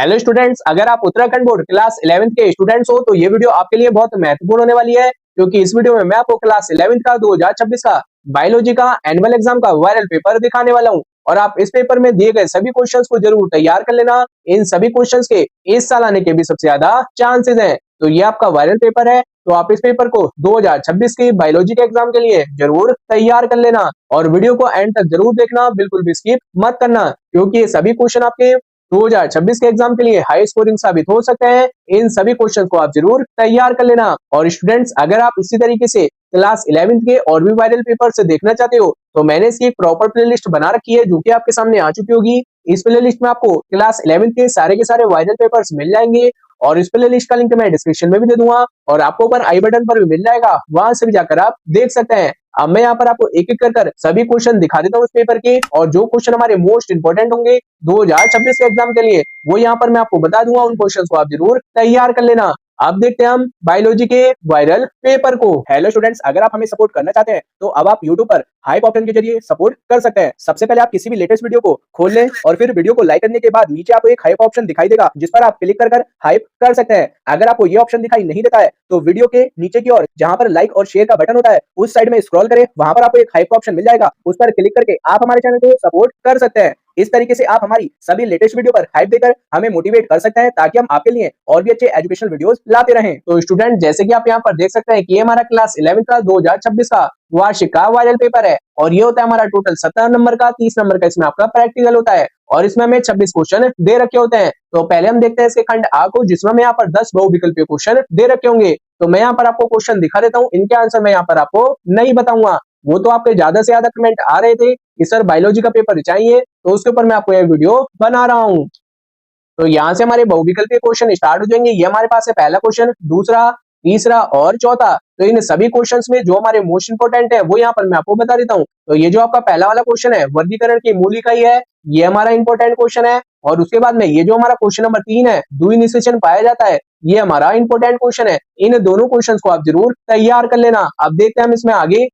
Hello students, अगर आप Uttarakhand board class 11th के स्टूडेंट्स हो तो ये वीडियो आपके लिए बहुत महत्वपूर्ण होने वाली है, क्योंकि इस वीडियो में मैं आपको क्लास 11th का 2026 का बायोलॉजी का एनुअल एग्जाम का वायरल पेपर दिखाने वाला हूं। और आप इस पेपर में दिए गए सभी क्वेश्चंस को जरूर तैयार कर लेना। इन सभी क्वेश्चंस के इस साल आने के भी सबसे ज्यादा चांसेस हैं। तो ये आपका वायरल पेपर है, तो आप इस पेपर को 2026 की बायोलॉजी के एग्जाम के लिए जरूर तैयार कर लेना। और वीडियो को एंड तक जरूर देखना, बिल्कुल भी स्किप मत करना, क्योंकि ये सभी क्वेश्चन आपके 2026 के एग्जाम के लिए हाई स्कोरिंग साबित हो सकते हैं। इन सभी क्वेश्चन को आप जरूर तैयार कर लेना। और स्टूडेंट्स, अगर आप इसी तरीके से क्लास 11th के और भी वायरल पेपर से देखना चाहते हो तो मैंने इसकी एक प्रॉपर प्लेलिस्ट बना रखी है, जो कि आपके सामने आ चुकी होगी। इस प्लेलिस्ट में आपको क्लास 11th के सारे वायरल पेपर्स मिल जाएंगे, और इस प्लेलिस्ट का लिंक मैं डिस्क्रिप्शन में भी दे दूंगा, और आपको ऊपर आई बटन पर भी मिल जाएगा, वहां से भी जाकर आप देख सकते हैं। अब मैं यहाँ पर आपको एक एक कर सभी क्वेश्चन दिखा देता हूँ इस पेपर के, और जो क्वेश्चन हमारे मोस्ट इंपोर्टेंट होंगे 2026 के एग्जाम के लिए वो यहाँ पर मैं आपको बता दूंगा। उन क्वेश्चन को आप जरूर तैयार कर लेना। अब देखते हैं हम बायोलॉजी के वायरल पेपर को। हेलो स्टूडेंट्स, अगर आप हमें सपोर्ट करना चाहते हैं तो अब आप यूट्यूब पर हाइप ऑप्शन के जरिए सपोर्ट कर सकते हैं। सबसे पहले आप किसी भी लेटेस्ट वीडियो को खोल लें, और फिर वीडियो को लाइक करने के बाद नीचे आपको एक हाइप ऑप्शन दिखाई देगा, जिस पर आप क्लिक कर हाइप कर सकते हैं। अगर आपको ये ऑप्शन दिखाई नहीं देता है तो वीडियो के नीचे की ओर जहां पर लाइक और शेयर का बटन होता है उस साइड में स्क्रॉल करें, वहां पर आपको एक हाइप ऑप्शन मिल जाएगा, उस पर क्लिक करके आप हमारे चैनल को सपोर्ट कर सकते हैं। इस तरीके से आप हमारी सभी लेटेस्ट वीडियो पर हाइप देकर हमें मोटिवेट कर सकते हैं, ताकि हम आपके लिए और भी अच्छे एजुकेशनल वीडियोस लाते रहें। तो स्टूडेंट, जैसे कि आप यहाँ पर देख सकते हैं कि ये हमारा क्लास 11th का 2026 का वार्षिक का वायरल पेपर है, और ये होता है हमारा टोटल 17 नंबर का, 30 नंबर का इसमें आपका प्रैक्टिकल होता है, और इसमें हमें 26 क्वेश्चन दे रखे होते हैं। तो पहले हम देखते हैं इसके खंड आ को, जिसमें हमें यहाँ पर 10 बहुविकल्पीय क्वेश्चन दे रखे होंगे। तो मैं यहाँ पर आपको क्वेश्चन दिखा देता हूँ, इनके आंसर मैं यहाँ पर आपको नहीं बताऊंगा। वो तो आपके ज्यादा से ज्यादा कमेंट आ रहे थे कि सर बायोलॉजी का पेपर चाहिए, तो उसके ऊपर मैं आपको यह वीडियो बना रहा हूँ। तो यहाँ से हमारे बहुविकल्पीय क्वेश्चन स्टार्ट हो जाएंगे। ये हमारे पास है पहला क्वेश्चन, दूसरा, तीसरा और चौथा। तो इन सभी क्वेश्चंस में जो हमारे मोस्ट इंपोर्टेंट है वो यहाँ पर मैं आपको बता देता हूँ। तो ये जो आपका पहला वाला क्वेश्चन है वर्गीकरण की मूल इकाई है, ये हमारा इंपॉर्टेंट क्वेश्चन है। और उसके बाद में ये जो हमारा क्वेश्चन नंबर 3 है, द्वि निषेचन पाया जाता है, ये हमारा इंपॉर्टेंट क्वेश्चन है। इन दोनों क्वेश्चन को आप जरूर तैयार कर लेना। अब देखते हैं हम इसमें आगे।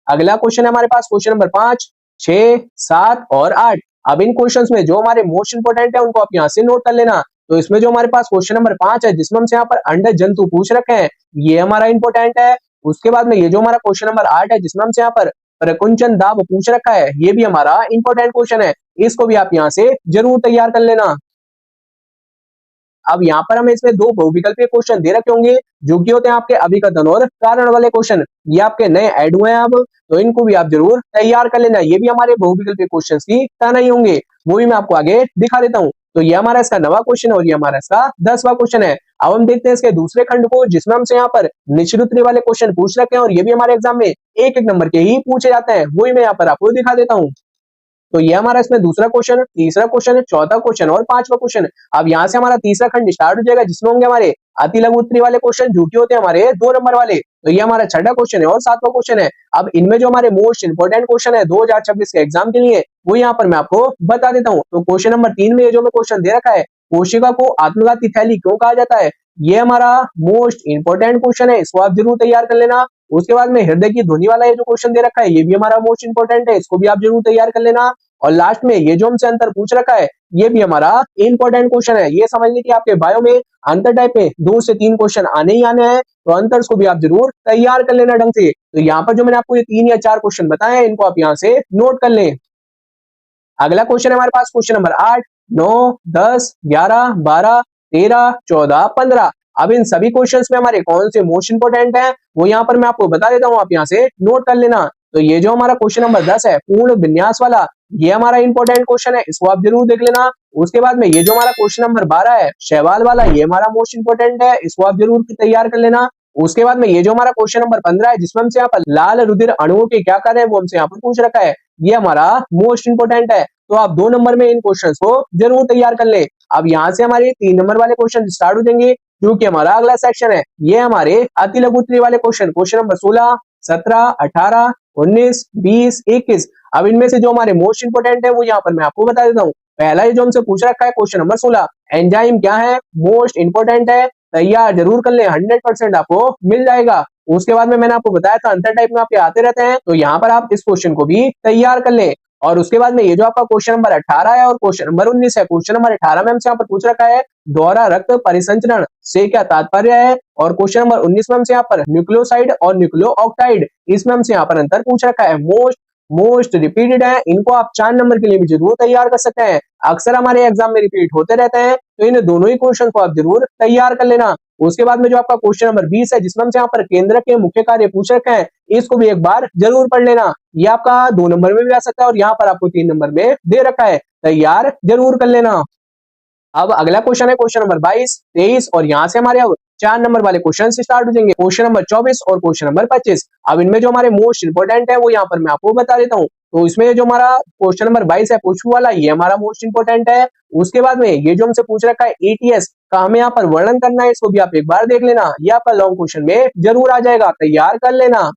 अगला क्वेश्चन है हमारे पास क्वेश्चन नंबर 5, 6, 7 और 8। अब इन क्वेश्चंस में जो हमारे मोस्ट इंपोर्टेंट है उनको आप यहाँ से नोट कर लेना। तो इसमें जो हमारे पास क्वेश्चन नंबर 5 है, जिसमें हमसे यहाँ पर अंडज जंतु पूछ रखे हैं, ये हमारा इंपॉर्टेंट है। उसके बाद में ये जो हमारा क्वेश्चन नंबर 8 है, जिसमें हमसे यहाँ पर प्रकुंचन दाब पूछ रखा है, ये भी हमारा इंपॉर्टेंट क्वेश्चन है। इसको भी आप यहाँ से जरूर तैयार कर लेना। अब यहाँ पर हमें इसमें दो बहुविकल्पीय क्वेश्चन दे रखे होंगे, जो कि होते हैं आपके अभिकथन और कारण वाले क्वेश्चन। ये आपके नए ऐड हुए हैं अब, तो इनको भी आप जरूर तैयार कर लेना। ये भी हमारे बहुविकल्पीय क्वेश्चन की तरह नहीं होंगे, वो भी मैं आपको आगे दिखा देता हूँ। तो ये हमारा इसका 9वां क्वेश्चन है, और ये हमारा इसका 10वां क्वेश्चन है। अब हम देखते हैं इसके दूसरे खंड को, जिसमें हमसे यहाँ पर निश्चित उत्तरीय वाले क्वेश्चन पूछ रखे हैं, और ये भी हमारे एग्जाम में एक एक नंबर के ही पूछे जाते हैं, वही मैं यहाँ पर आपको दिखा देता हूँ। तो ये हमारा इसमें दूसरा क्वेश्चन, तीसरा क्वेश्चन, चौथा क्वेश्चन और 5वां क्वेश्चन। अब यहाँ से हमारा तीसरा खंड स्टार्ट हो जाएगा, जिसमें होंगे हमारे अति लघु उत्तरीय वाले क्वेश्चन, जो कि होते हैं हमारे 2 नंबर वाले। तो ये हमारा छठा क्वेश्चन है और 7वां क्वेश्चन है। अब इनमें जो हमारे मोस्ट इंपोर्टेंट क्वेश्चन है 2026 के एग्जाम के लिए, वो यहाँ पर मैं आपको बता देता हूँ। तो क्वेश्चन नंबर 3 में ये जो मैं क्वेश्चन दे रखा है, कोशिका को आत्मघाती थैली क्यों कहा जाता है, ये हमारा मोस्ट इंपोर्टेंट क्वेश्चन है, इसको आप जरूर तैयार कर लेना। उसके बाद में हृदय की ध्वनि वाला ये जो क्वेश्चन दे रखा है, ये भी हमारा मोस्ट इंपोर्टेंट है, इसको भी आप जरूर तैयार कर लेना। और लास्ट में ये जो हमसे अंतर पूछ रखा है, ये भी हमारा इंपॉर्टेंट क्वेश्चन है। ये समझ लीजिए कि आपके बायो में अंतर टाइप में 2 से 3 क्वेश्चन आने ही आने हैं, तो अंतर को भी आप जरूर तैयार कर लेना ढंग से। तो यहाँ पर जो मैंने आपको ये 3 या 4 क्वेश्चन बताए हैं, इनको आप यहाँ से नोट कर लें। अगला क्वेश्चन है हमारे पास क्वेश्चन नंबर 8, 9, 10, 11, 12, 13, 14, 15। अब इन सभी क्वेश्चंस में हमारे कौन से मोस्ट इंपोर्टेंट हैं, वो यहाँ पर मैं आपको बता देता हूँ, आप यहाँ से नोट कर लेना। तो ये जो हमारा क्वेश्चन नंबर 10 है, पूर्ण विन्यास वाला, ये हमारा इंपॉर्टेंट क्वेश्चन है, इसको आप जरूर देख लेना। उसके बाद में ये जो हमारा क्वेश्चन नंबर 12 है, शैवाल वाला, ये हमारा मोस्ट इंपोर्टेंट है, इसको आप जरूर तैयार कर लेना। उसके बाद में ये जो हमारा क्वेश्चन नंबर 15 है, जिसमें हमसे यहाँ पर लाल रुधिर अणुओं के क्या कार्य है, वो हमसे यहाँ पर पूछ रखा है, ये हमारा मोस्ट इंपोर्टेंट है। तो आप 2 नंबर में इन क्वेश्चंस को जरूर तैयार कर ले। अब यहाँ से हमारे 3 नंबर वाले क्वेश्चन स्टार्ट हो जाएंगे, जो कि हमारा अगला सेक्शन है। ये हमारे अति लघु उत्तरीय वाले क्वेश्चन नंबर 16, 17, 18, 19, 20, 21। अब इनमें से जो हमारे मोस्ट इंपोर्टेंट है वो यहाँ पर मैं आपको बता देता हूँ। पहला ये जो हमसे पूछ रखा है क्वेश्चन नंबर 16, एंजाइम क्या है, मोस्ट इंपोर्टेंट है, तैयार जरूर कर ले, 100% आपको मिल जाएगा। उसके बाद में मैंने आपको बताया था अंतर टाइप में आपके आते रहते हैं, तो यहाँ पर आप इस क्वेश्चन को भी तैयार कर ले। और उसके बाद में ये जो आपका क्वेश्चन नंबर 18 है और क्वेश्चन नंबर 19 है। क्वेश्चन नंबर 18 में हमसे यहाँ पर पूछ रखा है दोहरा रक्त परिसंचरण से क्या तात्पर्य है, और क्वेश्चन नंबर 19 में हमसे यहाँ पर न्यूक्लियोसाइड और न्यूक्लियोऑक्साइड, इसमें हमसे यहाँ पर अंतर पूछ रखा है। मोस्ट रिपीटेड है, इनको आप 4 नंबर के लिए भी जरूर तैयार कर सकते हैं। अक्सर हमारे एग्जाम में रिपीट होते रहते हैं, तो इन दोनों ही क्वेश्चन को आप जरूर तैयार कर लेना। उसके बाद में जो आपका क्वेश्चन नंबर 20 है, जिसमें हमसे यहाँ पर केंद्र के मुख्य कार्य पूछ रखे हैं, इसको भी एक बार जरूर पढ़ लेना। ये आपका 2 नंबर में भी आ सकता है और यहाँ पर आपको 3 नंबर में दे रखा है, तैयार जरूर कर लेना। अब अगला क्वेश्चन है क्वेश्चन नंबर 22, 23 और यहाँ से हमारे अब 4 नंबर वाले क्वेश्चन स्टार्ट हो जाएंगे। क्वेश्चन नंबर 24 और क्वेश्चन नंबर 25। अब इनमें जो हमारे मोस्ट इंपोर्टेंट है वो यहाँ पर मैं आपको बता देता हूँ। तो इसमें जो हमारा क्वेश्चन नंबर 22 है पुष्प वाला, ये हमारा मोस्ट इंपोर्टेंट है। उसके बाद में ये जो हमसे पूछ रखा है ईटीएस का हमें यहाँ पर वर्णन करना है, इसको भी आप एक बार देख लेना। ये आपका लॉन्ग क्वेश्चन में जरूर आ जाएगा, तैयार कर लेना।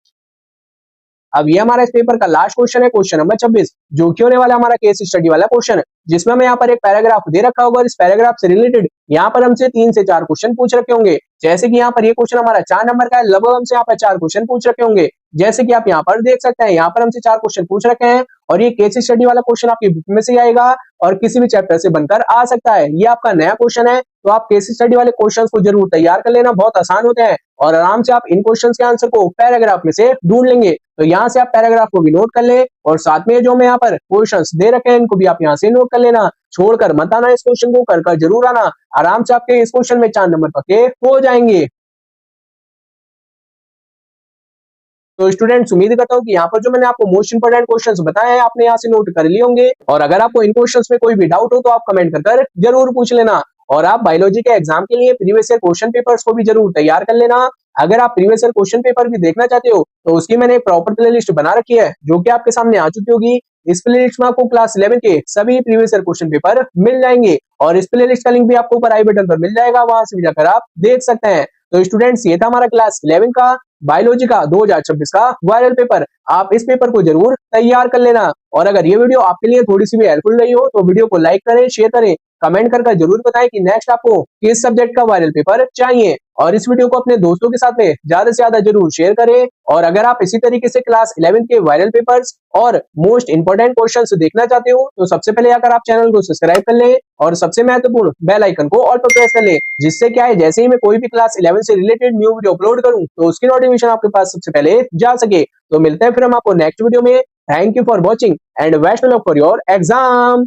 अब ये हमारा इस पेपर का लास्ट क्वेश्चन है क्वेश्चन नंबर 26, जो कि होने वाला हमारा केस स्टडी वाला क्वेश्चन, जिसमें हमें यहाँ पर एक पैराग्राफ दे रखा होगा और इस पैराग्राफ से रिलेटेड यहाँ पर हमसे 3 से 4 क्वेश्चन पूछ रखे होंगे। जैसे कि यहाँ पर ये क्वेश्चन हमारा 4 नंबर का है, लगभग हमसे यहाँ पर 4 क्वेश्चन पूछ रखे होंगे। जैसे कि आप यहाँ पर देख सकते हैं, यहाँ पर हमसे 4 क्वेश्चन पूछ रखे हैं और ये केस स्टडी वाला क्वेश्चन आपकी बुक में से आएगा और किसी भी चैप्टर से बनकर आ सकता है। ये आपका नया क्वेश्चन है, तो आप केस स्टडी वाले क्वेश्चंस को जरूर तैयार कर लेना, बहुत आसान होते हैं और आराम से आप इन क्वेश्चंस के आंसर को पैराग्राफ में से ढूंढ लेंगे। तो यहाँ से आप पैराग्राफ को भी नोट कर ले और साथ में जो मैं यहाँ पर क्वेश्चंस दे रखे हैं इनको भी आप यहाँ से नोट कर लेना। छोड़कर मत आना, इस क्वेश्चन को कर जरूर आना, आराम से आपके इस क्वेश्चन में 4 नंबर पक्के हो जाएंगे। तो स्टूडेंट्स, उम्मीद करता हूँ कि यहाँ पर जो मैंने आपको मोस्ट इंपोर्टेंट क्वेश्चंस बताए हैं आपने यहाँ से नोट कर लिए होंगे, और अगर आपको इन क्वेश्चंस में कोई भी डाउट हो तो आप कमेंट कर जरूर पूछ लेना। और आप बायोलॉजी के एग्जाम के लिए प्रीवियस ईयर क्वेश्चन पेपर्स को भी जरूर तैयार कर लेना। अगर आप प्रीवियस ईयर क्वेश्चन पेपर भी देखना चाहते हो तो उसकी मैंने एक प्रॉपर प्ले लिस्ट बना रखी है, जो कि आपके सामने आ चुकी होगी। इस प्ले लिस्ट में आपको क्लास 11 के सभी प्रीवियस ईयर क्वेश्चन पेपर मिल जाएंगे और इस प्ले लिस्ट का लिंक भी आपको ऊपर आई बटन पर मिल जाएगा, वहां से भी जाकर आप देख सकते हैं। तो स्टूडेंट्स, ये था हमारा क्लास 11 का बायोलॉजी का 2026 का वायरल पेपर। आप इस पेपर को जरूर तैयार कर लेना। और अगर ये वीडियो आपके लिए थोड़ी सी भी हेल्पफुल रही हो तो वीडियो को लाइक करें, शेयर करें, कमेंट कर जरूर बताएं कि नेक्स्ट आपको किस सब्जेक्ट का वायरल पेपर चाहिए। और इस वीडियो को अपने दोस्तों के साथ में ज्यादा से ज्यादा जरूर शेयर करें। और अगर आप इसी तरीके से क्लास 11 के वायरल पेपर्स और मोस्ट इंपोर्टेंट क्वेश्चंस देखना चाहते हो तो सबसे पहले आकर आप चैनल को सब्सक्राइब कर लें और सबसे महत्वपूर्ण बेल आइकन को ऑल पर प्रेस कर लें, जिससे क्या है, जैसे ही मैं कोई भी क्लास 11 से रिलेटेड न्यू वीडियो अपलोड करूं तो उसकी नोटिफिकेशन आपके पास सबसे पहले जा सके। तो मिलते हैं फिर हम आपको नेक्स्ट वीडियो में। Thank you for watching and best of luck for your exam.